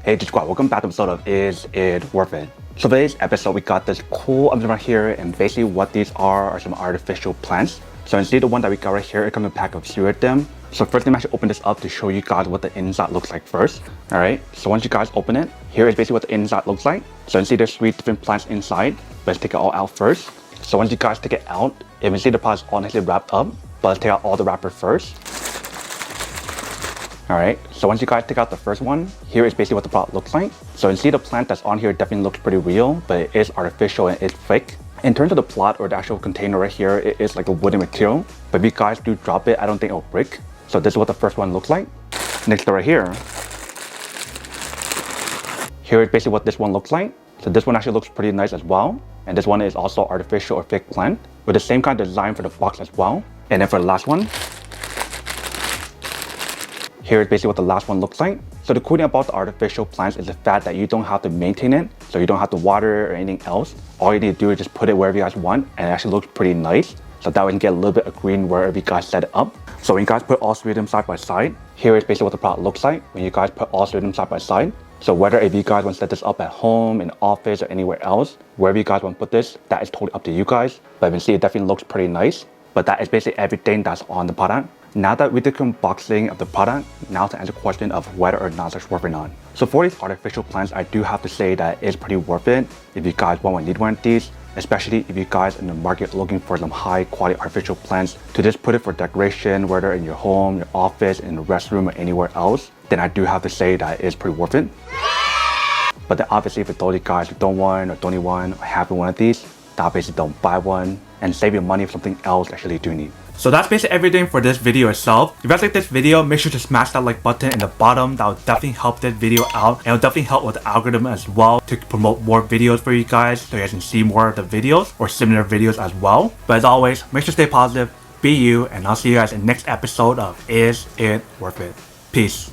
Hey Squad, welcome back to episode of Is It Worth It? So today's episode we got this cool item right here, and basically what these are some artificial plants. So you see the one that we got right here, it comes in a pack of 3 of them. So first let me actually open this up to show you guys what the inside looks like first. Alright, so once you guys open it, here is basically what the inside looks like. So you see there's 3 different plants inside. Let's take it all out first. So once you guys take it out, you can see the pot is all nicely wrapped up. But let's take out all the wrapper first. Alright, so once you guys take out the first one, here is basically what the product looks like. So you see the plant that's on here definitely looks pretty real, but it is artificial and it's fake. In terms of the plot or the actual container right here, it is like a wooden material. But if you guys do drop it, I don't think it'll break. So this is what the first one looks like. Next right here. Here is basically what this one looks like. So this one actually looks pretty nice as well. And this one is also artificial or fake plant with the same kind of design for the box as well. And then for the last one, here is basically what the last one looks like. So the cool thing about the artificial plants is the fact that you don't have to maintain it. So you don't have to water it or anything else. All you need to do is just put it wherever you guys want, and it actually looks pretty nice. So that way you can get a little bit of green wherever you guys set it up. So when you guys put all 3 of them side by side, here is basically what the product looks like when you guys put all 3 of them side by side. So whether if you guys want to set this up at home, in the office, or anywhere else, wherever you guys want to put this, that is totally up to you guys. But you can see it definitely looks pretty nice. But that is basically everything that's on the product. Now that we did unboxing of the product, now to answer the question of whether or not it's worth it or not. So for these artificial plants, I do have to say that it's pretty worth it if you guys want or need one of these, especially if you guys in the market looking for some high quality artificial plants to just put it for decoration, whether in your home, your office, in the restroom, or anywhere else, then I do have to say that it's pretty worth it. But then obviously if those guys who don't want or don't need one or have one of these, then obviously don't buy one and save your money for something else actually do need. So that's basically everything for this video itself. If you guys like this video, make sure to smash that like button in the bottom. That will definitely help this video out, and it will definitely help with the algorithm as well to promote more videos for you guys so you guys can see more of the videos or similar videos as well. But as always, make sure to stay positive, be you, and I'll see you guys in the next episode of Is It Worth It? Peace.